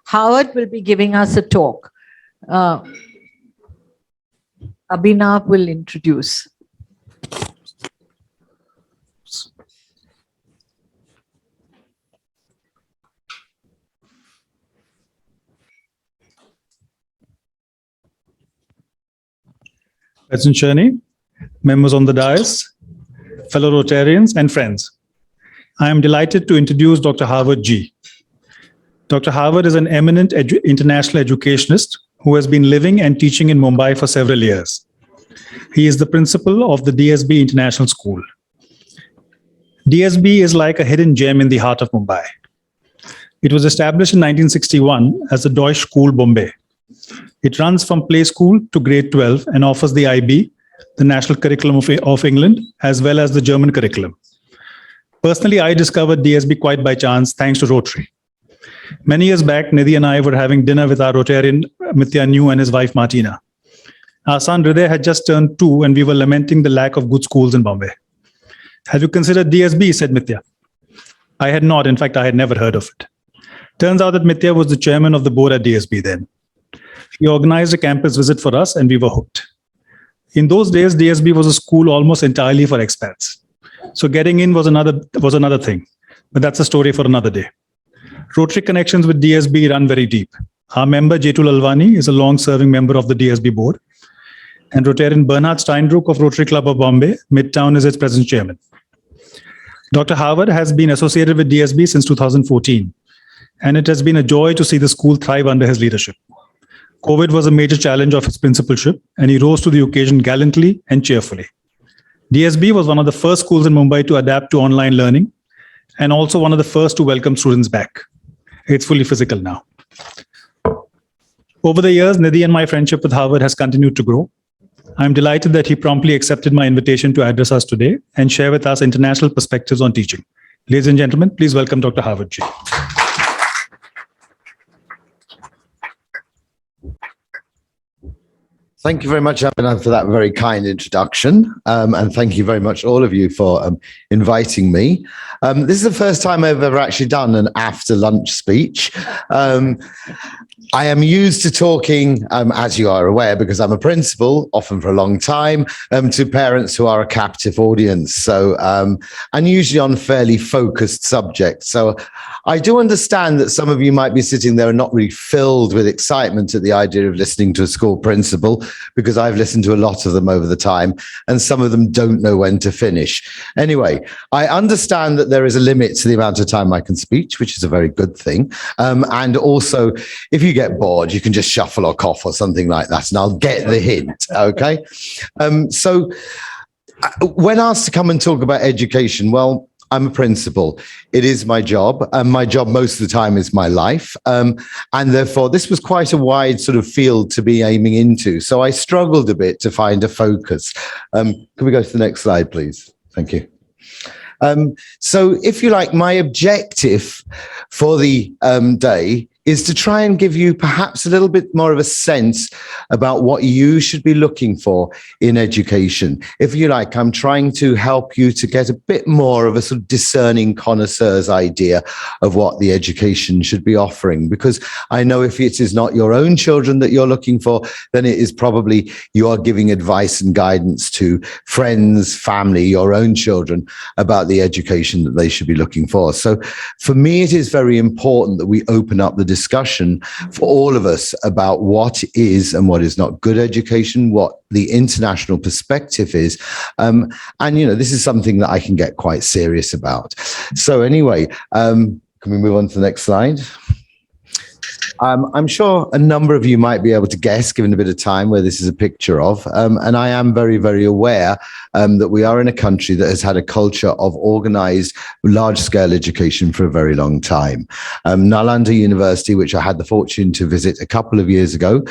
Howard will be giving us a talk. Abhinav will introduce. President Cherney, members on the dais, fellow Rotarians and friends. I am delighted to introduce Dr. Howard G. Dr. Howard is an eminent international educationist who has been living and teaching in Mumbai for several years. He is the principal of the DSB International School. DSB is like a hidden gem in the heart of Mumbai. It was established in 1961 as the Deutsche School Bombay. It runs from play school to grade 12 and offers the IB, the National Curriculum of England, as well as the German curriculum. Personally, I discovered DSB quite by chance thanks to Rotary. Many years back, Nidhi and I were having dinner with our Rotarian Mithya New and his wife Martina. Our son Hriday had just turned 2 and we were lamenting the lack of good schools in Bombay. Have you considered DSB? Said Mithya. I had not. In fact, I had never heard of it. Turns out that Mithya was the chairman of the board at DSB then. He organized a campus visit for us and we were hooked. In those days, DSB was a school almost entirely for expats. So getting in was another thing, but that's a story for another day. Rotary connections with DSB run very deep. Our member, Jetul Alwani, is a long-serving member of the DSB board. And Rotarian Bernhard Steinbruck of Rotary Club of Bombay, Midtown, is its present chairman. Dr. Howard has been associated with DSB since 2014, and it has been a joy to see the school thrive under his leadership. COVID was a major challenge of his principalship, and he rose to the occasion gallantly and cheerfully. DSB was one of the first schools in Mumbai to adapt to online learning, and also one of the first to welcome students back. It's fully physical now. Over the years, Nidhi and my friendship with Howard has continued to grow. I'm delighted that he promptly accepted my invitation to address us today and share with us international perspectives on teaching. Ladies and gentlemen, please welcome Dr. Howard G. Thank you very much, Abhinav, for that very kind introduction. And thank you very much, all of you, for inviting me. This is the first time I've ever actually done an after-lunch speech. I am used to talking, as you are aware, because I'm a principal, often for a long time, to parents who are a captive audience. So, and usually on fairly focused subjects. So I do understand that some of you might be sitting there and not really filled with excitement at the idea of listening to a school principal, because I've listened to a lot of them over the time, and some of them don't know when to finish. Anyway, I understand that there is a limit to the amount of time I can speak, which is a very good thing. And also, if you get bored, you can just shuffle or cough or something like that, and I'll get the hint, okay? So when asked to come and talk about education, well, I'm a principal. It is my job, and my job most of the time is my life. And therefore, this was quite a wide sort of field to be aiming into. So I struggled a bit to find a focus. Can we go to the next slide, please? Thank you. So if you like, my objective for the day is to try and give you perhaps a little bit more of a sense about what you should be looking for in education. If you like, I'm trying to help you to get a bit more of a sort of discerning connoisseur's idea of what the education should be offering, because I know if it is not your own children that you're looking for, then it is probably you are giving advice and guidance to friends, family, your own children about the education that they should be looking for. So for me, it is very important that we open up the discussion for all of us about what is and what is not good education, what the international perspective is. And, you know, this is something that I can get quite serious about. So anyway, can we move on to the next slide? I'm sure a number of you might be able to guess, given a bit of time, where this is a picture of. And I am very, very aware that we are in a country that has had a culture of organized, large-scale education for a very long time. Nalanda University, which I had the fortune to visit a couple of years ago,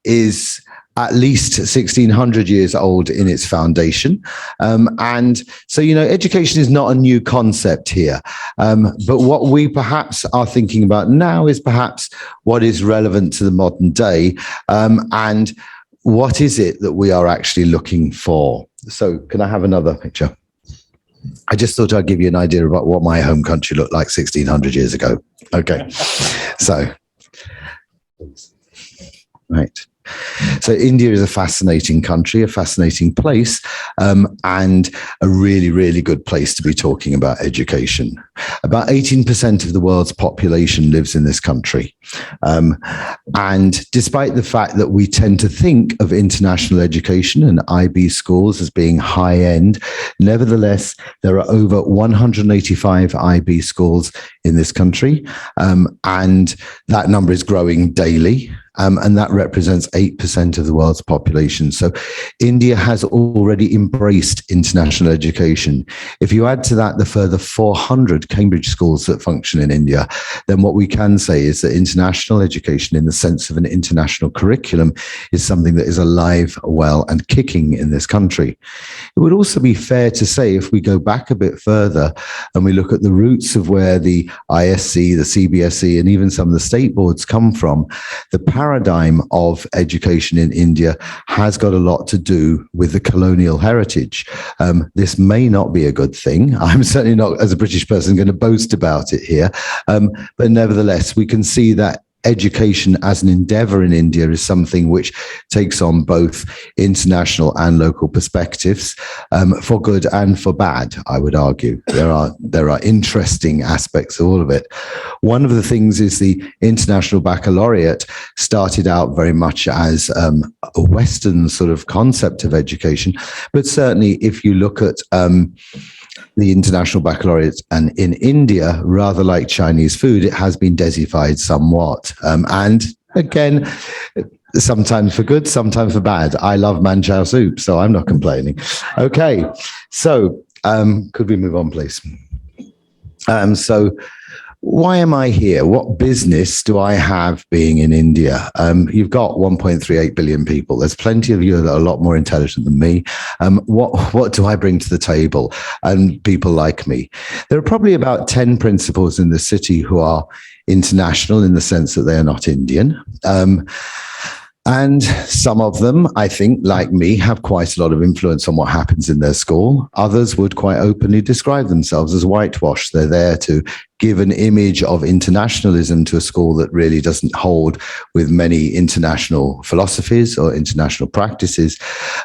is at least 1600 years old in its foundation. And so, you know, education is not a new concept here. But what we perhaps are thinking about now is perhaps what is relevant to the modern day, and what is it that we are actually looking for. So can I have another picture? I just thought I'd give you an idea about what my home country looked like 1600 years ago. Okay, so, right. So India is a fascinating country, a fascinating place, and a really, really good place to be talking about education. About 18% of the world's population lives in this country. And despite the fact that we tend to think of international education and IB schools as being high-end, nevertheless, there are over 185 IB schools in this country, and that number is growing daily. And that represents 8% of the world's population. So India has already embraced international education. If you add to that the further 400 Cambridge schools that function in India, then what we can say is that international education, in the sense of an international curriculum, is something that is alive, well, and kicking in this country. It would also be fair to say, if we go back a bit further and we look at the roots of where the ISC, the CBSE, and even some of the state boards come from, the paradigm of education in India has got a lot to do with the colonial heritage. This may not be a good thing. I'm certainly not, as a British person, going to boast about it here. But nevertheless, we can see that education as an endeavor in India is something which takes on both international and local perspectives, for good and for bad, I would argue. There are interesting aspects of all of it. One of the things is the International Baccalaureate started out very much as a Western sort of concept of education, but certainly if you look at the International Baccalaureate, and in India, rather like Chinese food, it has been desified somewhat. And again, sometimes for good, sometimes for bad. I love manchow soup, so I'm not complaining. Okay, so could we move on, please? So why am I here? What business do I have being in India? You've got 1.38 billion people. There's plenty of you that are a lot more intelligent than me. What do I bring to the table? And people like me. There are probably about 10 principals in the city who are international in the sense that they are not Indian. And some of them, I think, like me, have quite a lot of influence on what happens in their school. Others would quite openly describe themselves as whitewashed. They're there to give an image of internationalism to a school that really doesn't hold with many international philosophies or international practices.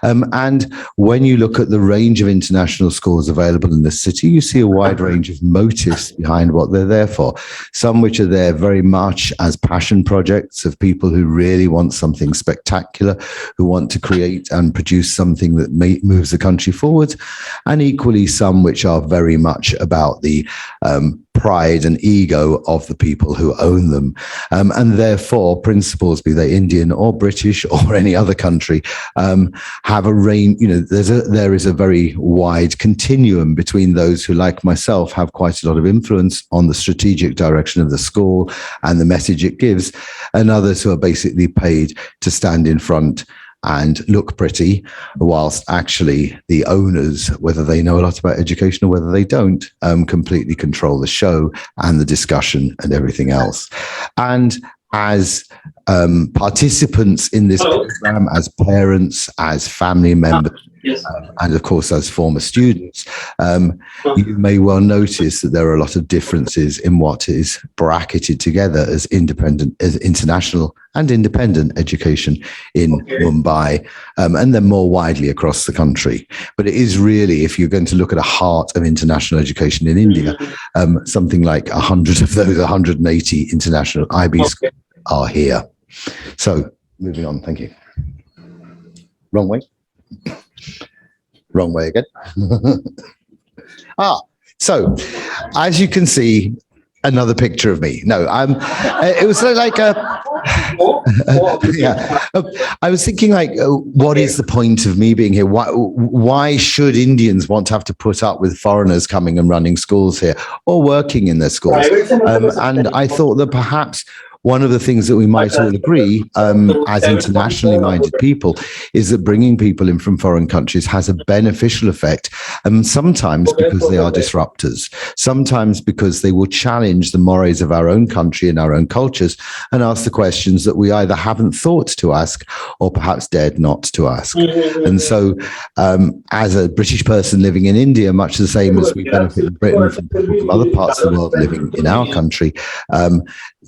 And when you look at the range of international schools available in the city, you see a wide range of motives behind what they're there for. Some which are there very much as passion projects of people who really want something spectacular, who want to create and produce something that moves the country forward, and equally some which are very much about the pride and ego of the people who own them. And therefore, principals, be they Indian or British or any other country, have a range, there is a very wide continuum between those who, like myself, have quite a lot of influence on the strategic direction of the school and the message it gives, and others who are basically paid to stand in front and look pretty, whilst actually the owners, whether they know a lot about education or whether they don't, completely control the show and the discussion and everything else. And as participants in this program, as parents, as family members, and of course as former students, you may well notice that there are a lot of differences in what is bracketed together as independent, as international and independent education in Mumbai, and then more widely across the country. But it is really, if you're going to look at a heart of international education in India, something like 100 of those 180 international IB schools are here. So moving on, thank you. Wrong way. Wrong way again. So as you can see, another picture of me. No, it was like I was thinking, like, what is the point of me being here? Why should Indians want to have to put up with foreigners coming and running schools here or working in their schools? And I thought that perhaps one of the things that we might all agree as internationally minded people is that bringing people in from foreign countries has a beneficial effect, and sometimes because they are disruptors, sometimes because they will challenge the mores of our own country and our own cultures and ask the questions that we either haven't thought to ask or perhaps dared not to ask. And so as a British person living in India, much the same as we benefit in Britain from people from other parts of the world living in our country,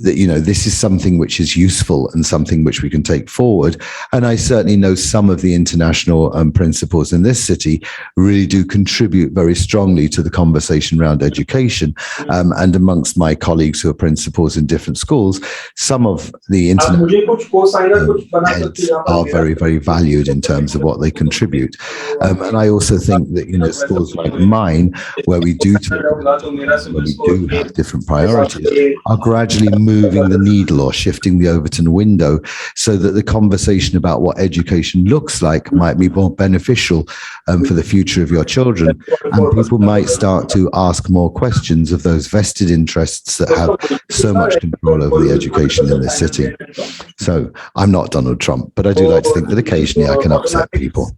that, you know, this is something which is useful and something which we can take forward. And I certainly know some of the international principals in this city really do contribute very strongly to the conversation around education. And amongst my colleagues who are principals in different schools, some of the international heads are very, very valued in terms of what they contribute. And I also think that, you know, schools like mine, where we do have different priorities, are gradually moving the needle or shifting the Overton window so that the conversation about what education looks like might be more beneficial for the future of your children. And people might start to ask more questions of those vested interests that have so much control over the education in this city. So I'm not Donald Trump, but I do like to think that occasionally I can upset people.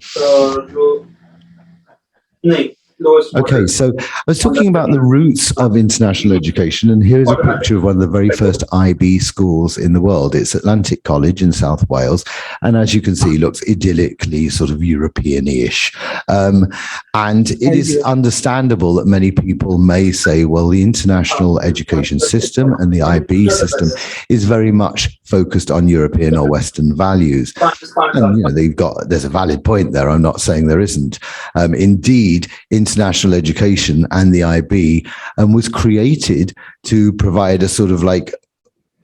Okay, so I was talking about the roots of international education, and here's a picture of one of the very first IB schools in the world. It's Atlantic College in South Wales, and as you can see, looks idyllically sort of European-ish. And it is understandable that many people may say, well, the international education system and the IB system is very much focused on European or Western values. And, you know, there's a valid point there. I'm not saying there isn't. Indeed, international education and the IB was created to provide a sort of like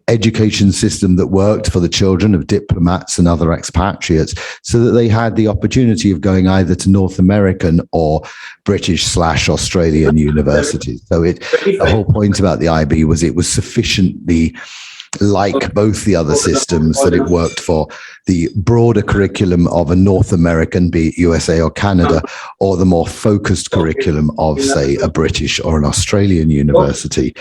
education system that worked for the children of diplomats and other expatriates, so that they had the opportunity of going either to North American or British/Australian universities. So the whole point about the IB was it was sufficiently like both the other systems that it worked for the broader curriculum of a North American, be it USA or Canada, or the more focused curriculum of, say, a British or an Australian university.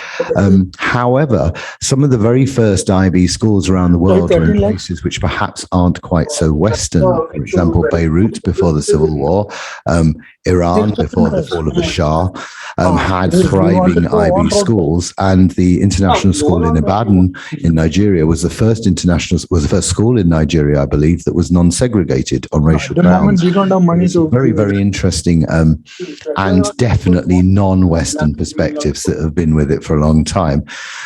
However, some of the very first IB schools around the world are in places which perhaps aren't quite so Western. For example, Beirut before the Civil War, Iran before the fall of the Shah, had thriving IB schools, and the international school in Ibadan in Nigeria was the first school in Nigeria, I believe, that was non-segregated on racial grounds. Very, very interesting and definitely non-Western perspectives that have been with it for a long time.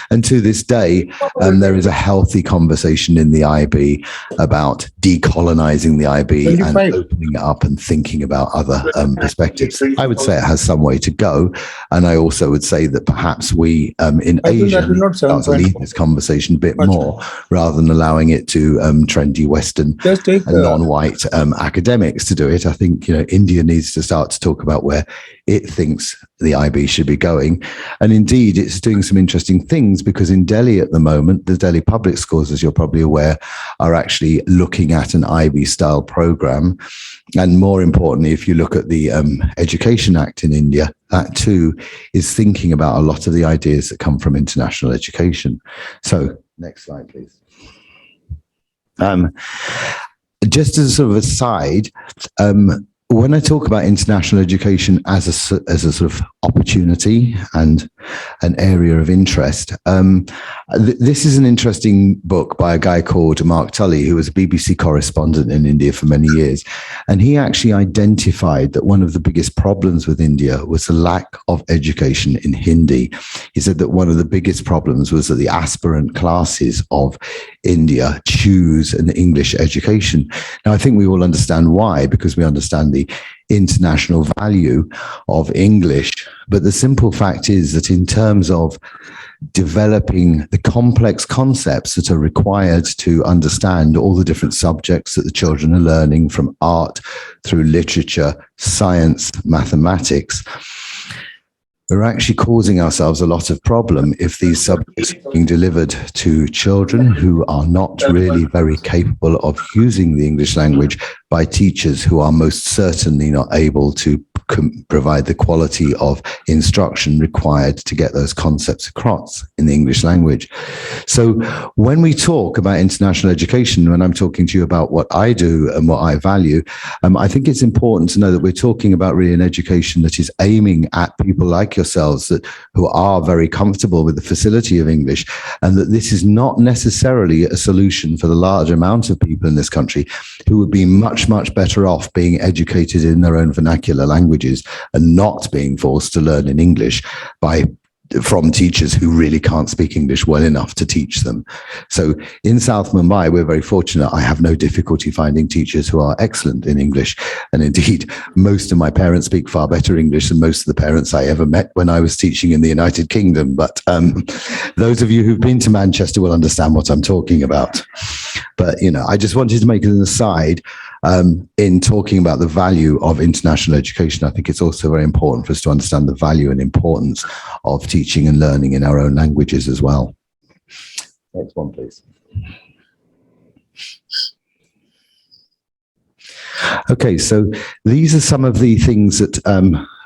And to this day, there is a healthy conversation in the IB about decolonizing the IB and opening it up and thinking about other perspectives. I would say it has some way to go. And I also would say that perhaps we in Asia start to lead this conversation a bit more, rather than allowing it to trendy Western and non-white academics to do it. I think, you know, India needs to start to talk about where it thinks the IB should be going. And indeed, it's doing some interesting things, because in Delhi at the moment, the Delhi public schools, as you're probably aware, are actually looking at an IB style program. And more importantly, if you look at the Education Act in India, that too is thinking about a lot of the ideas that come from international education. So next slide, please. Just as a sort of aside, when I talk about international education as a sort of opportunity and an area of interest, this is an interesting book by a guy called Mark Tully, who was a BBC correspondent in India for many years. And he actually identified that one of the biggest problems with India was the lack of education in Hindi. He said that one of the biggest problems was that the aspirant classes of India choose an English education. Now, I think we all understand why, because we understand the international value of English. But the simple fact is that in terms of developing the complex concepts that are required to understand all the different subjects that the children are learning, from art through literature, science, mathematics, we're actually causing ourselves a lot of problem if these subjects are being delivered to children who are not really very capable of using the English language by teachers who are most certainly not able to couldn't provide the quality of instruction required to get those concepts across in the English language. So when we talk about international education, when I'm talking to you about what I do and what I value, I think it's important to know that we're talking about really an education that is aiming at people like yourselves who are very comfortable with the facility of English, and that this is not necessarily a solution for the large amount of people in this country who would be much, much better off being educated in their own vernacular languages and not being forced to learn in English from teachers who really can't speak English well enough to teach them. So in South Mumbai, we're very fortunate. I have no difficulty finding teachers who are excellent in English. And indeed, most of my parents speak far better English than most of the parents I ever met when I was teaching in the United Kingdom. But those of you who've been to Manchester will understand what I'm talking about. But, I just wanted to make an aside. In talking about the value of international education, I think it's also very important for us to understand the value and importance of teaching and learning in our own languages as well. Next one, please. Okay, so these are some of the things that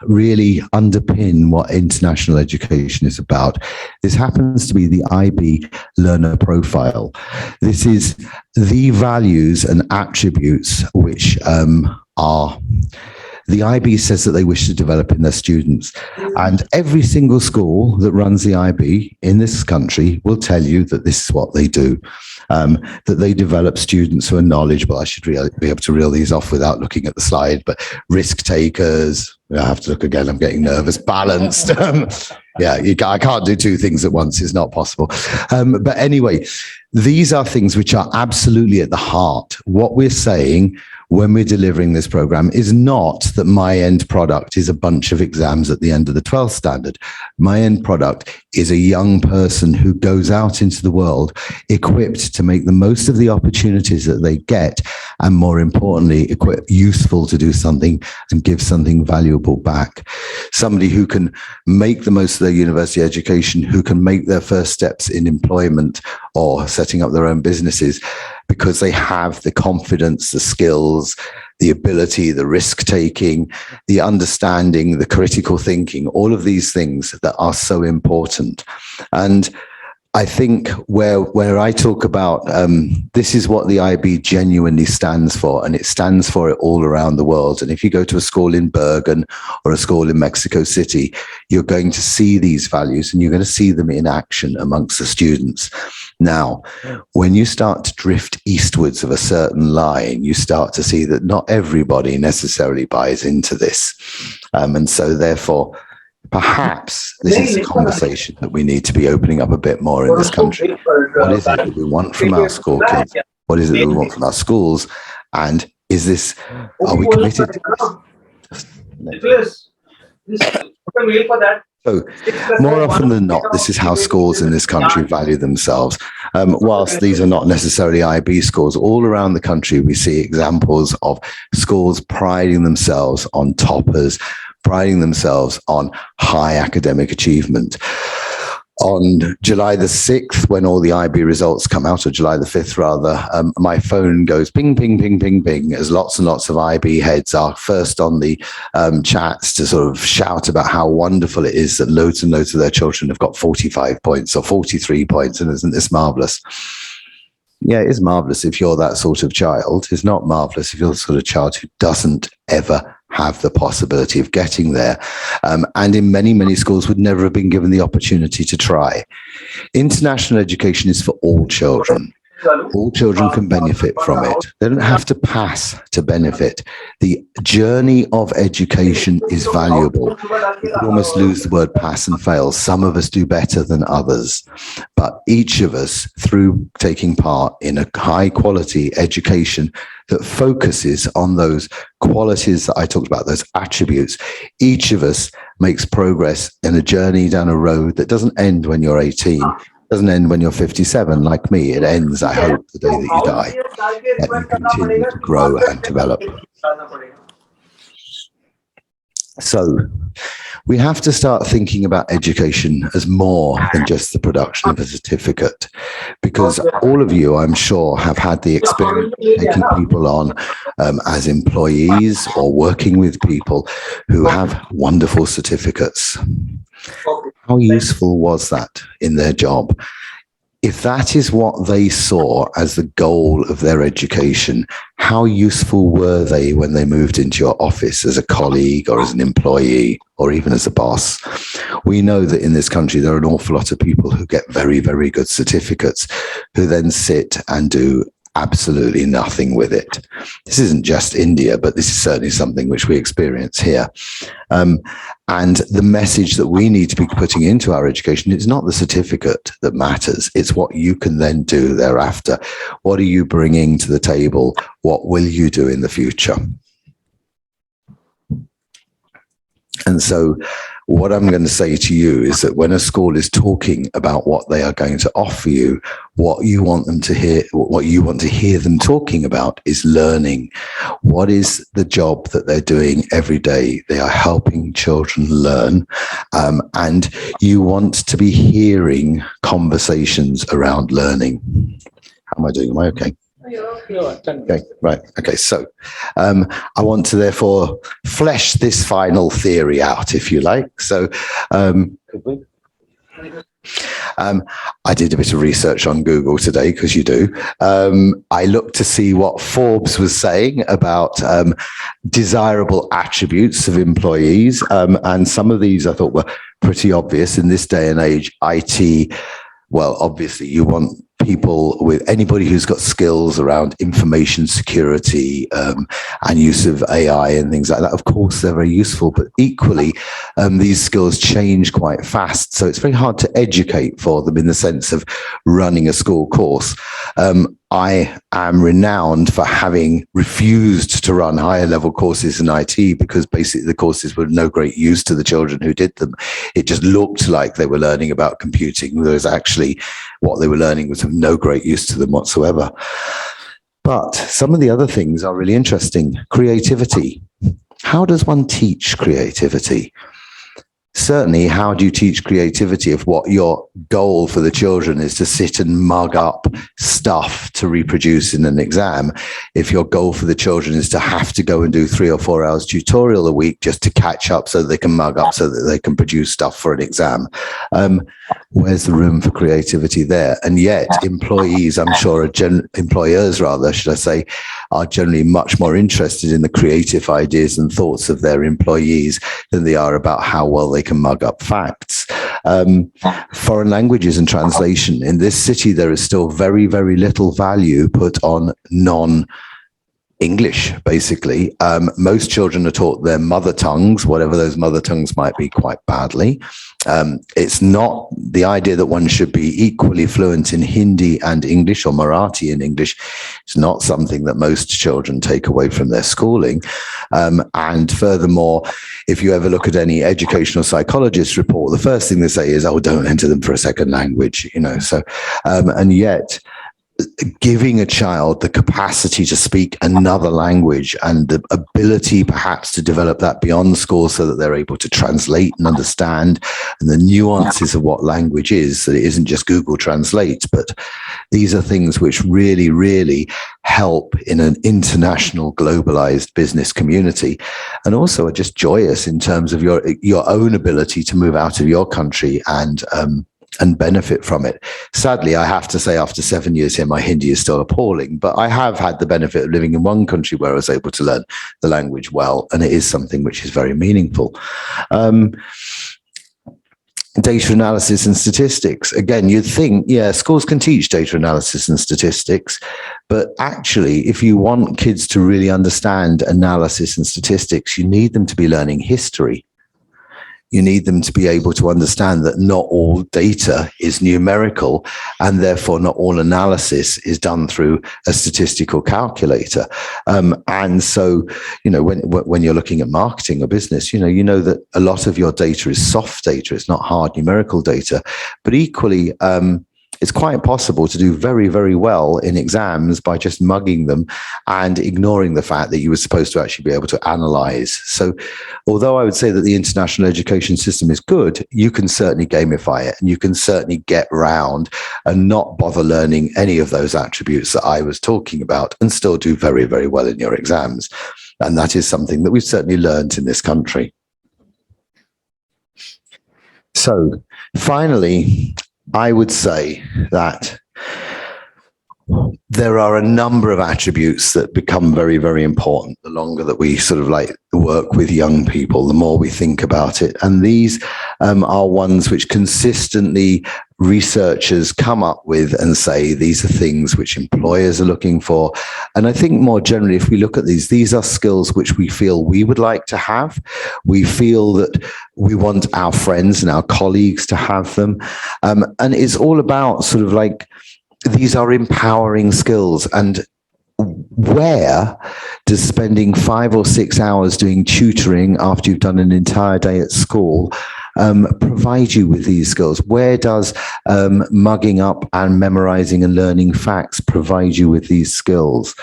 really underpin what international education is about. This happens to be the IB learner profile. This is the values and attributes which are the IB says that they wish to develop in their students. And every single school that runs the IB in this country will tell you that this is what they do. That they develop students who are knowledgeable. I should be able to reel these off without looking at the slide, but risk takers. I have to look again. I'm getting nervous. Balanced. I can't do two things at once. It's not possible. But anyway, these are things which are absolutely at the heart. What we're saying when we're delivering this program is not that my end product is a bunch of exams at the end of the 12th standard. My end product is a young person who goes out into the world equipped to make the most of the opportunities that they get, and more importantly, useful to do something and give something valuable back. Somebody who can make the most of their university education, who can make their first steps in employment or setting up their own businesses because they have the confidence, the skills, the ability, the risk-taking, the understanding, the critical thinking, all of these things that are so important. And I think where I talk about this is what the IB genuinely stands for, and it stands for it all around the world. And if you go to a school in Bergen or a school in Mexico City, you're going to see these values and you're going to see them in action amongst the students. Now, when you start to drift eastwards of a certain line, you start to see that not everybody necessarily buys into this. And so therefore, perhaps this is a conversation that we need to be opening up a bit more in this country. What is it that we want from our school kids? What is it that we want from our schools? And are we committed to this? So more often than not, this is how schools in this country value themselves. Whilst these are not necessarily IB schools, all around the country, we see examples of schools priding themselves on toppers, priding themselves on high academic achievement. On July the 6th, when all the IB results come out, or July the 5th rather, my phone goes ping, ping, ping, ping, ping, as lots and lots of IB heads are first on the chats to sort of shout about how wonderful it is that loads and loads of their children have got 45 points or 43 points, and isn't this marvellous? Yeah, it is marvellous if you're that sort of child. It's not marvellous if you're the sort of child who doesn't ever have the possibility of getting there. And in many, many schools would never have been given the opportunity to try. International education is for all children. All children can benefit from it. They don't have to pass to benefit. The journey of education is valuable. You almost lose the word pass and fail. Some of us do better than others. But each of us, through taking part in a high quality education that focuses on those qualities that I talked about, those attributes, each of us makes progress in a journey down a road that doesn't end when you're 18. Doesn't end when you're 57 like me. It ends, I hope, the day that you die, that you continue to grow and develop. So we have to start thinking about education as more than just the production of a certificate, because all of you, I'm sure, have had the experience of taking people on as employees or working with people who have wonderful certificates. How useful was that in their job? If that is what they saw as the goal of their education, how useful were they when they moved into your office as a colleague or as an employee or even as a boss? We know that in this country, there are an awful lot of people who get very, very good certificates who then sit and do absolutely nothing with it. This isn't just India, but this is certainly something which we experience here. And the message that we need to be putting into our education is not the certificate that matters. It's what you can then do thereafter. What are you bringing to the table? What will you do in the future? And so what I'm going to say to you is that when a school is talking about what they are going to offer you, what you want them to hear, what you want to hear them talking about is learning. What is the job that they're doing every day? They are helping children learn, and you want to be hearing conversations around learning. How am I doing? Am I okay? Okay, right. Okay, so I want to therefore flesh this final theory out, if you like. So I did a bit of research on Google today, because you do. I looked to see what Forbes was saying about desirable attributes of employees. And some of these I thought were pretty obvious in this day and age. IT, well, obviously you want people with anybody who's got skills around information security and use of AI and things like that. Of course, they're very useful, but equally, these skills change quite fast. So it's very hard to educate for them in the sense of running a school course. I am renowned for having refused to run higher level courses in IT because basically the courses were no great use to the children who did them. It just looked like they were learning about computing, whereas actually what they were learning was of no great use to them whatsoever. But some of the other things are really interesting. Creativity. How does one teach creativity? Certainly, how do you teach creativity if what your goal for the children is to sit and mug up stuff to reproduce in an exam? If your goal for the children is to have to go and do 3 or 4 hours tutorial a week just to catch up so they can mug up so that they can produce stuff for an exam, where's the room for creativity there? And yet employees, I'm sure, employers rather, should I say, are generally much more interested in the creative ideas and thoughts of their employees than they are about how well they can mug up facts. Foreign languages and translation. In this city, there is still very, very little value put on English, basically. Most children are taught their mother tongues, whatever those mother tongues might be, quite badly. It's not the idea that one should be equally fluent in Hindi and English or Marathi in English. It's not something that most children take away from their schooling. And furthermore, if you ever look at any educational psychologist report, the first thing they say is, oh, don't enter them for a second language, you know. So, and yet, giving a child the capacity to speak another language and the ability perhaps to develop that beyond school so that they're able to translate and understand and the nuances of what language is, that it isn't just Google Translate, but these are things which really, really help in an international globalized business community, and also are just joyous in terms of your own ability to move out of your country and benefit from it. Sadly, I have to say, after 7 years here, my Hindi is still appalling, but I have had the benefit of living in one country where I was able to learn the language well, and it is something which is very meaningful. Data analysis and statistics. Again, you'd think, yeah, schools can teach data analysis and statistics, but actually, if you want kids to really understand analysis and statistics, you need them to be learning history. You need them to be able to understand that not all data is numerical, and therefore not all analysis is done through a statistical calculator. And so, you know, when you're looking at marketing or business, you know that a lot of your data is soft data. It's not hard numerical data, but equally, it's quite possible to do very, very well in exams by just mugging them and ignoring the fact that you were supposed to actually be able to analyze. So although I would say that the international education system is good, you can certainly gamify it, and you can certainly get round and not bother learning any of those attributes that I was talking about and still do very, very well in your exams. And that is something that we've certainly learned in this country. So finally, I would say that there are a number of attributes that become very, very important the longer that we sort of like work with young people, the more we think about it. And these are ones which consistently researchers come up with and say these are things which employers are looking for. And I think more generally, if we look at these are skills which we feel we would like to have. We feel that we want our friends and our colleagues to have them. And it's all about sort of like, these are empowering skills. And where does spending 5 or 6 hours doing tutoring after you've done an entire day at school provide you with these skills? Where does mugging up and memorizing and learning facts provide you with these skills?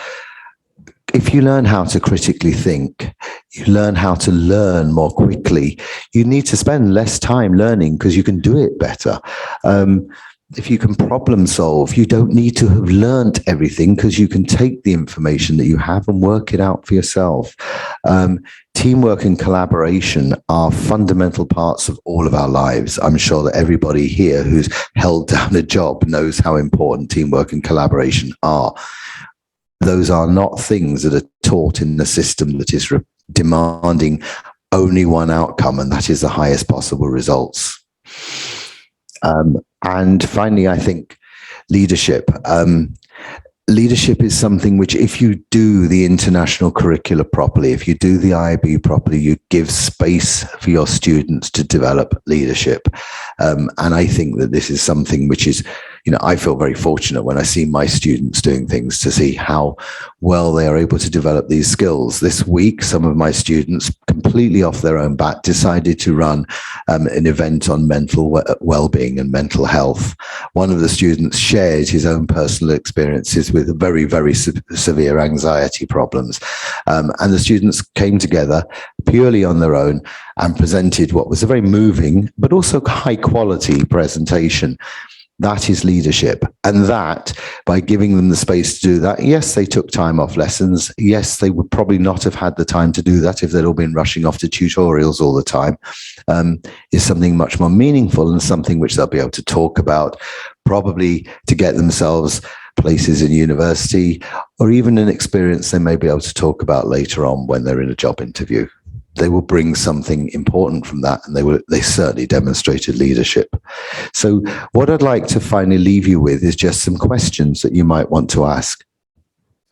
If you learn how to critically think, you learn how to learn more quickly, you need to spend less time learning because you can do it better. If you can problem solve, you don't need to have learnt everything because you can take the information that you have and work it out for yourself. Teamwork and collaboration are fundamental parts of all of our lives. I'm sure that everybody here who's held down a job knows how important teamwork and collaboration are. Those are not things that are taught in the system that is demanding only one outcome, and that is the highest possible results. And finally, I think leadership. Leadership is something which, if you do the international curricula properly, if you do the IB properly, you give space for your students to develop leadership. And I think that this is something which is, you know, I feel very fortunate when I see my students doing things to see how well they are able to develop these skills. This week, some of my students, completely off their own bat, decided to run an event on mental well-being and mental health. One of the students shared his own personal experiences with very, very severe anxiety problems. And the students came together purely on their own and presented what was a very moving, but also high quality presentation. That is leadership. And that, by giving them the space to do that, yes, they took time off lessons. Yes, they would probably not have had the time to do that if they'd all been rushing off to tutorials all the time, is something much more meaningful and something which they'll be able to talk about, probably to get themselves places in university, or even an experience they may be able to talk about later on when they're in a job interview. They will bring something important from that, and they certainly demonstrated leadership. So what I'd like to finally leave you with is just some questions that you might want to ask.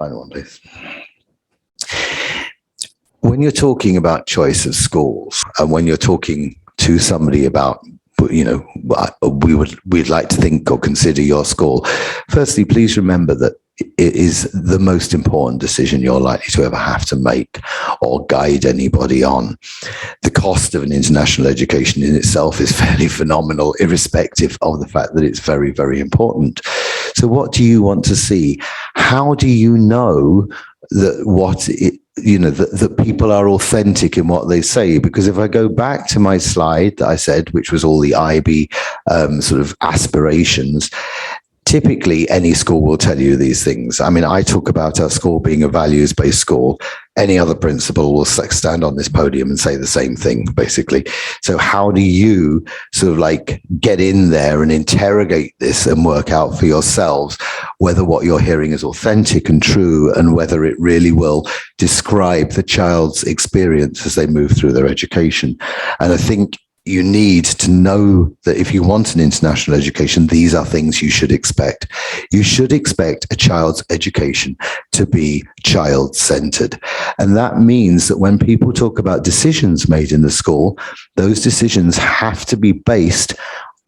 Final one, please. When you're talking about choice of schools, and when you're talking to somebody about, you know, we'd like to think or consider your school, firstly, please remember that it is the most important decision you're likely to ever have to make or guide anybody on. The cost of an international education in itself is fairly phenomenal, irrespective of the fact that it's very, very important. So what do you want to see? How do you know that that people are authentic in what they say? Because if I go back to my slide that I said, which was all the IB sort of aspirations, typically any school will tell you these things. I mean, I talk about our school being a values-based school. Any other principal will stand on this podium and say the same thing, basically. So how do you sort of like get in there and interrogate this and work out for yourselves whether what you're hearing is authentic and true, and whether it really will describe the child's experience as they move through their education? And I think you need to know that if you want an international education, these are things you should expect. You should expect a child's education to be child-centered. And that means that when people talk about decisions made in the school, those decisions have to be based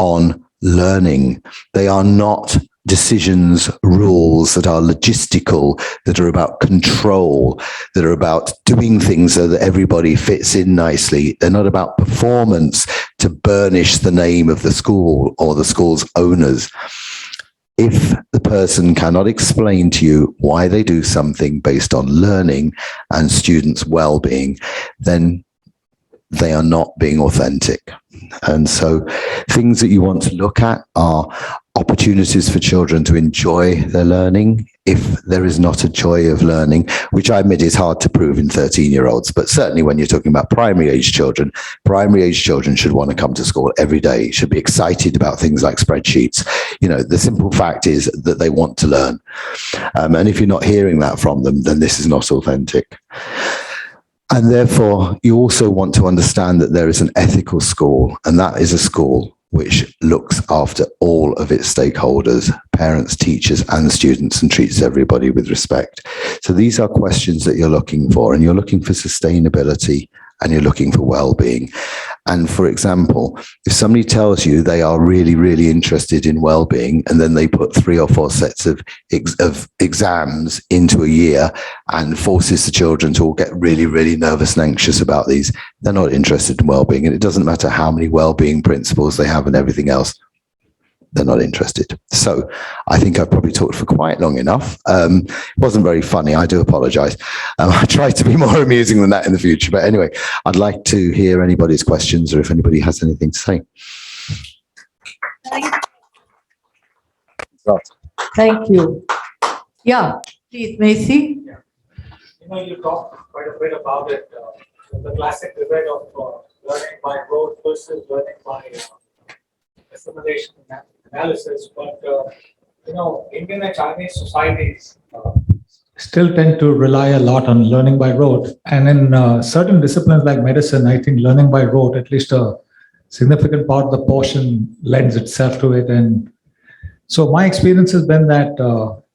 on learning. They are not decisions, rules that are logistical, that are about control, that are about doing things so that everybody fits in nicely. They're not about performance to burnish the name of the school or the school's owners. if the person cannot explain to you why they do something based on learning and students' well-being, then they are not being authentic. And so things that you want to look at are opportunities for children to enjoy their learning. If there is not a joy of learning, which I admit is hard to prove in 13-year-olds, but certainly when you're talking about primary age children should want to come to school every day, should be excited about things like spreadsheets. You know, the simple fact is that they want to learn. And if you're not hearing that from them, then this is not authentic. And therefore, you also want to understand that there is an ethical school, and that is a school which looks after all of its stakeholders, parents, teachers, and students, and treats everybody with respect. So these are questions that you're looking for, and you're looking for sustainability, and you're looking for well-being. And for example, if somebody tells you they are really, really interested in well-being, and then they put 3 or 4 sets of exams into a year and forces the children to all get really, really nervous and anxious about these, they're not interested in well-being. And it doesn't matter how many well-being principles they have and everything else, they're not interested. So I think I've probably talked for quite long enough. It wasn't very funny. I do apologize. I try to be more amusing than that in the future. But anyway, I'd like to hear anybody's questions or if anybody has anything to say. Thank you. Yeah, please, Macy. Yeah. You know, you talked quite a bit about it, the classic debate of learning by rote versus learning by assimilation and analysis. But, you know, Indian and Chinese societies still tend to rely a lot on learning by rote. And in certain disciplines like medicine, I think learning by rote, at least a significant part of the portion lends itself to it. And so my experience has been that,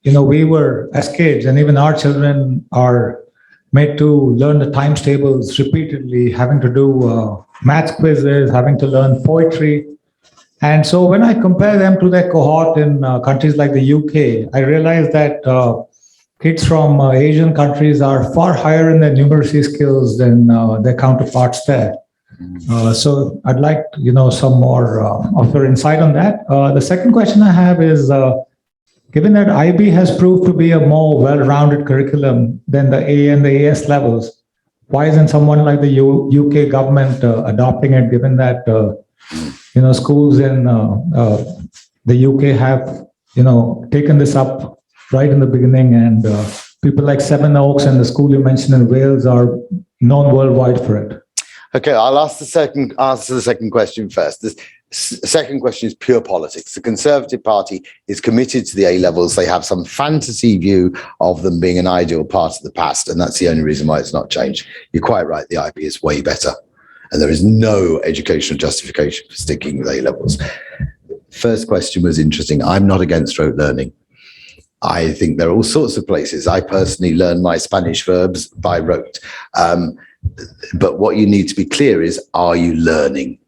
you know, we were as kids, and even our children are made to learn the times tables repeatedly, having to do math quizzes, having to learn poetry. And so when I compare them to their cohort in countries like the UK, I realize that kids from Asian countries are far higher in their numeracy skills than their counterparts there. So I'd like, you know, some more of your insight on that. The second question I have is, given that IB has proved to be a more well-rounded curriculum than the A and the AS levels, why isn't someone like the UK government adopting it, given that, you know, schools in the UK have, you know, taken this up right in the beginning, and people like Sevenoaks and the school you mentioned in Wales are known worldwide for it? Okay, I'll answer the second question first. The second question is pure politics. The Conservative Party is committed to the A-levels. They have some fantasy view of them being an ideal part of the past, and that's the only reason why it's not changed. You're quite right, the IB is way better, and there is no educational justification for sticking with A-levels. First question was interesting. I'm not against rote learning. I think there are all sorts of places. I personally learn my Spanish verbs by rote. But what you need to be clear is, are you learning?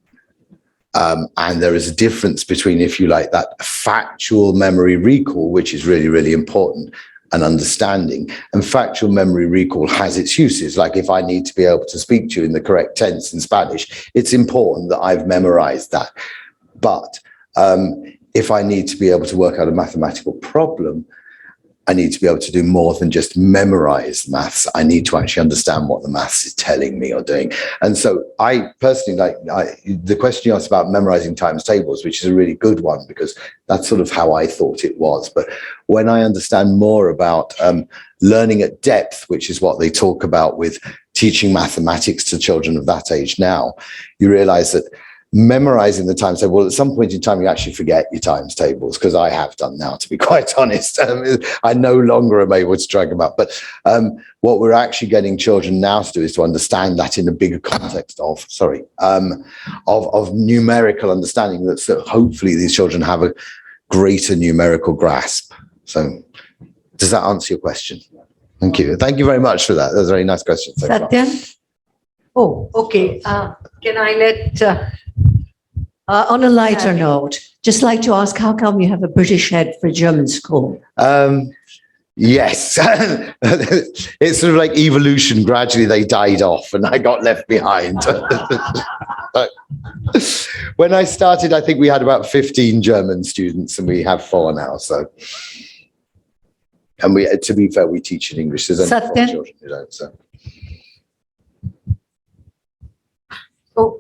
And there is a difference between, if you like, that factual memory recall, which is really, really important, and understanding. And factual memory recall has its uses. Like if I need to be able to speak to you in the correct tense in Spanish, it's important that I've memorized that. But if I need to be able to work out a mathematical problem, I need to be able to do more than just memorize maths. I need to actually understand what the maths is telling me or doing. And so I personally like the question you asked about memorizing times tables, which is a really good one, because that's sort of how I thought it was. But when I understand more about learning at depth, which is what they talk about with teaching mathematics to children of that age now, you realize that memorizing the times table, well, at some point in time, you actually forget your times tables, because I have done now, to be quite honest. I no longer am able to drag them up. But what we're actually getting children now to do is to understand that in a bigger context of numerical understanding, that so hopefully these children have a greater numerical grasp. So does that answer your question? Thank you. Thank you very much for that. That was a very nice question. So Satyan? Oh, okay. Can I let... on a lighter note, just like to ask, how come you have a British head for a German school? Yes, it's sort of like evolution. Gradually, they died off, and I got left behind. When I started, I think we had about 15 German students, and we have 4 now. So, and we, to be fair, we teach in English. There's only 4 Satyan? children who don't. So, Oh,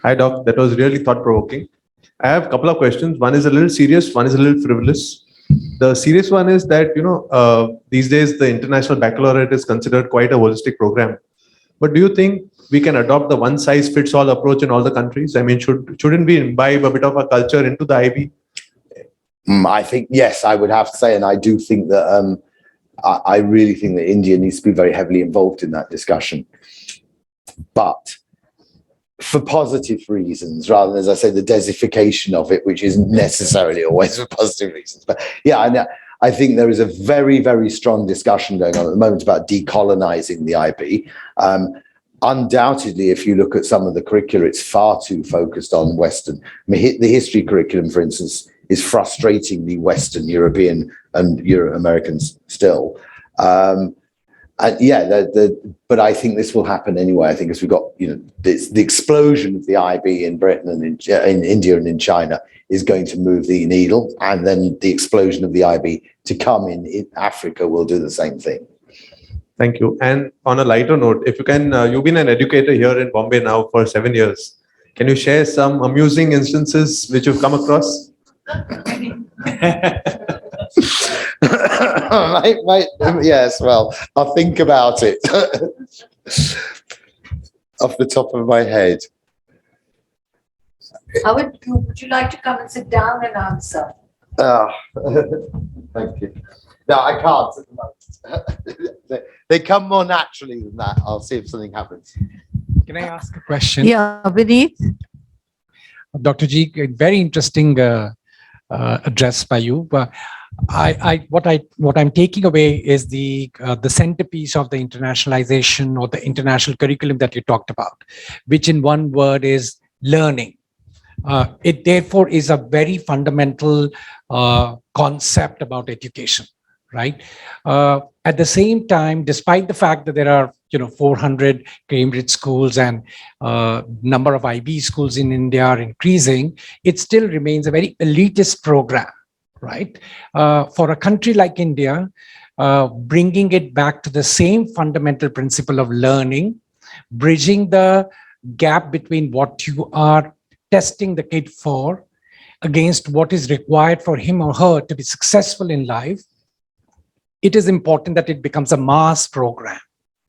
Hi, Doc. That was really thought-provoking. I have a couple of questions. One is a little serious, one is a little frivolous. The serious one is that, these days the International Baccalaureate is considered quite a holistic program. But do you think we can adopt the one-size-fits-all approach in all the countries? I mean, shouldn't we imbibe a bit of a culture into the IB? I think, yes, I would have to say, and I do think that I really think that India needs to be very heavily involved in that discussion. But for positive reasons, rather than, as I say, the desification of it, which isn't necessarily always for positive reasons. But yeah, I think there is a very, very strong discussion going on at the moment about decolonizing the IB. Undoubtedly, if you look at some of the curricula, it's far too focused on Western. I mean, the history curriculum, for instance, is frustratingly Western European and Euro-Americans still. And yeah, but I think this will happen anyway. I think as we've got, the explosion of the IB in Britain and in India and in China is going to move the needle, and then the explosion of the IB to come in Africa will do the same thing. Thank you. And on a lighter note, if you can, you've been an educator here in Bombay now for 7 years. Can you share some amusing instances which you've come across? Yes, well, I'll think about it off the top of my head. Howard, would you like to come and sit down and answer? Thank you. No, I can't at the moment. They come more naturally than that. I'll see if something happens. Can I ask a question? Yeah, Vineet? Dr. G, very interesting address by you. But what I'm taking away is the centerpiece of the internationalization or the international curriculum that you talked about, which in one word is learning. It therefore is a very fundamental concept about education, right? At the same time, despite the fact that there are 400 Cambridge schools and number of IB schools in India are increasing, it still remains a very elitist program, right? For a country like India, bringing it back to the same fundamental principle of learning, bridging the gap between what you are testing the kid for against what is required for him or her to be successful in life, it is important that it becomes a mass program,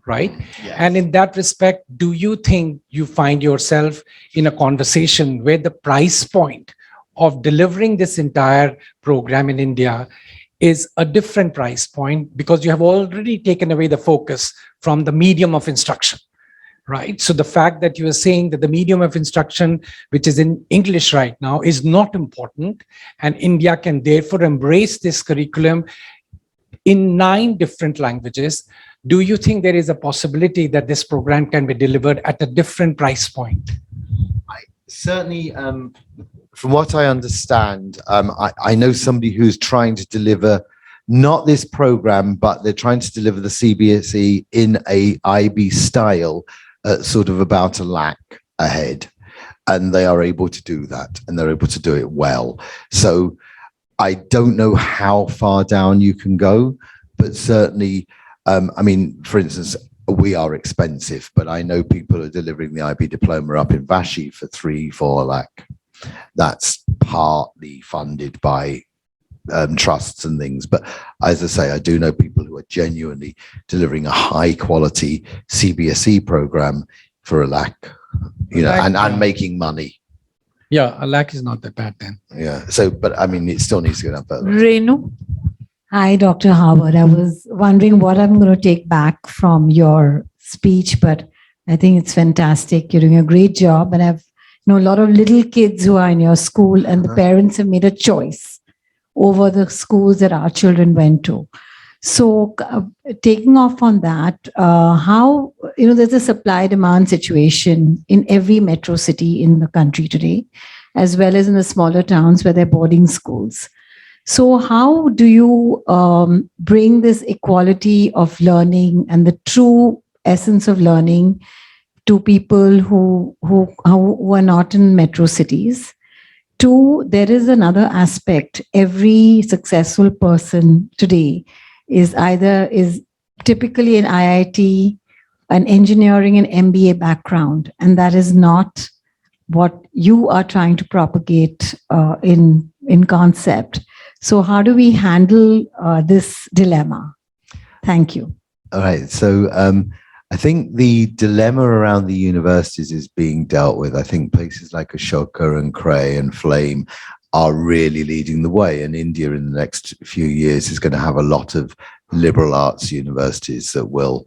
right? Yes. And in that respect, do you think you find yourself in a conversation where the price point of delivering this entire program in India is a different price point because you have already taken away the focus from the medium of instruction, right? So the fact that you are saying that the medium of instruction, which is in English right now, is not important, and India can therefore embrace this curriculum in 9 different languages, do you think there is a possibility that this program can be delivered at a different price point? Certainly, from what I understand, I know somebody who's trying to deliver not this program, but they're trying to deliver the CBSE in a IB style at sort of about £1 lakh a head. And they are able to do that, and they're able to do it well. So I don't know how far down you can go, but certainly, I mean, for instance, we are expensive, but I know people are delivering the IB diploma up in Vashi for 3-4 lakh. That's partly funded by trusts and things. But as I say, I do know people who are genuinely delivering a high quality CBSE program for £1 lakh, and making money. Yeah, £1 lakh is not that bad then. Yeah. So, but I mean, it still needs to go down further. Renu? Hi, Dr. Howard. I was wondering what I'm going to take back from your speech, but I think it's fantastic. You're doing a great job. And I've know a lot of little kids who are in your school, and the parents have made a choice over the schools that our children went to. So taking off on that, how, there's a supply demand situation in every metro city in the country today, as well as in the smaller towns where they're boarding schools. So how do you bring this equality of learning and the true essence of learning to people who are not in metro cities. Two, there is another aspect. Every successful person today is typically an IIT, an engineering and MBA background, and that is not what you are trying to propagate in concept. So how do we handle this dilemma? Thank you. All right. So I think the dilemma around the universities is being dealt with. I think places like Ashoka and Cray and Flame are really leading the way. And India in the next few years is going to have a lot of liberal arts universities that will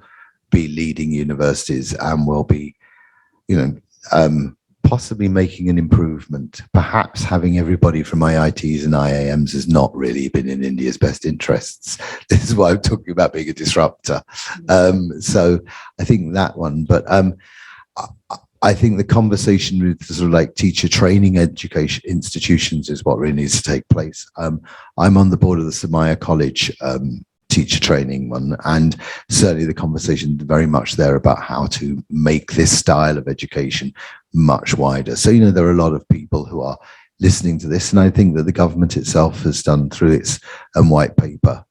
be leading universities and will be, possibly making an improvement. Perhaps having everybody from IITs and IIMs has not really been in India's best interests. This is why I'm talking about being a disruptor. So I think that one, but I think the conversation with sort of like teacher training education institutions is what really needs to take place. I'm on the board of the Samaya College teacher training one, and certainly the conversation very much there about how to make this style of education much wider. So, there are a lot of people who are listening to this, and I think that the government itself has done through its white paper.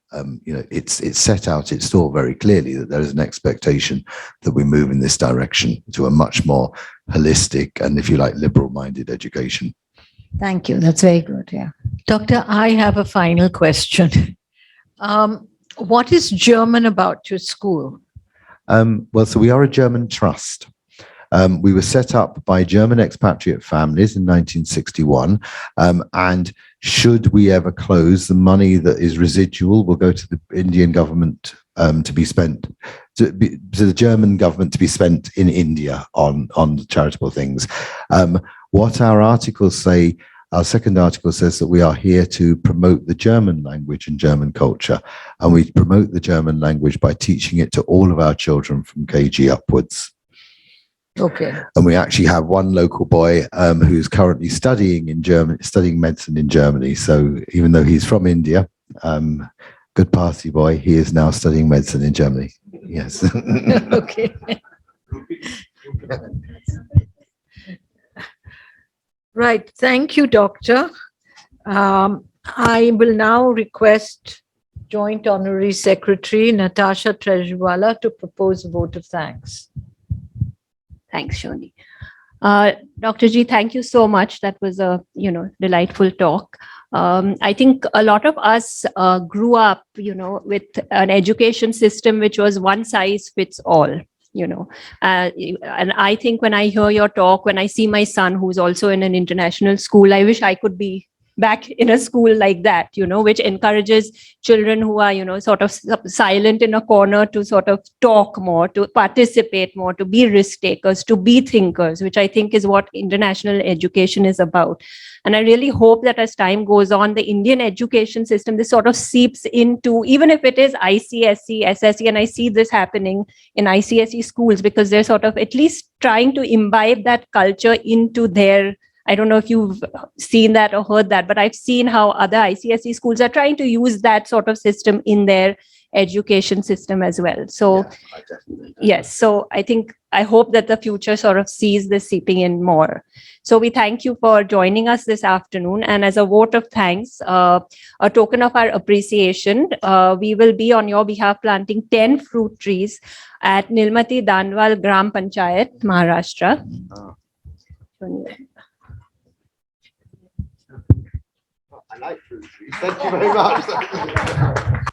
It's set out, it's thought very clearly that there is an expectation that we move in this direction to a much more holistic and, if you like, liberal-minded education. Thank you. That's very good. Yeah. Doctor, I have a final question. What is German about your school? Well, so we are a German trust. We were set up by German expatriate families in 1961. And should we ever close, the money that is residual will go to the Indian government to be spent, to the German government to be spent in India on charitable things. What our articles say, our second article says that we are here to promote the German language and German culture. And we promote the German language by teaching it to all of our children from KG upwards. Okay. And we actually have one local boy who's currently studying medicine in Germany. So even though he's from India, good party boy, he is now studying medicine in Germany. Yes. Okay. Right. Thank you, Doctor. I will now request Joint Honorary Secretary Natasha Trejwala to propose a vote of thanks. Thanks, Shoni. Dr. G, thank you so much. That was a delightful talk. I think a lot of us grew up, with an education system which was one size fits all. And I think when I hear your talk, when I see my son who's also in an international school, I wish I could be back in a school like that, which encourages children who are, sort of silent in a corner to sort of talk more, to participate more, to be risk takers, to be thinkers, which I think is what international education is about. And I really hope that as time goes on, the Indian education system, this sort of seeps into, even if it is ICSE, SSE, and I see this happening in ICSE schools because they're sort of at least trying to imbibe that culture into their, I don't know if you've seen that or heard that, but I've seen how other ICSE schools are trying to use that sort of system in their education system as well. So, yes, so I hope that the future sort of sees this seeping in more. So we thank you for joining us this afternoon. And as a vote of thanks, a token of our appreciation, we will be on your behalf planting 10 fruit trees at Nilmati Danwal Gram Panchayat, Maharashtra. I like fruit trees. Thank you very much.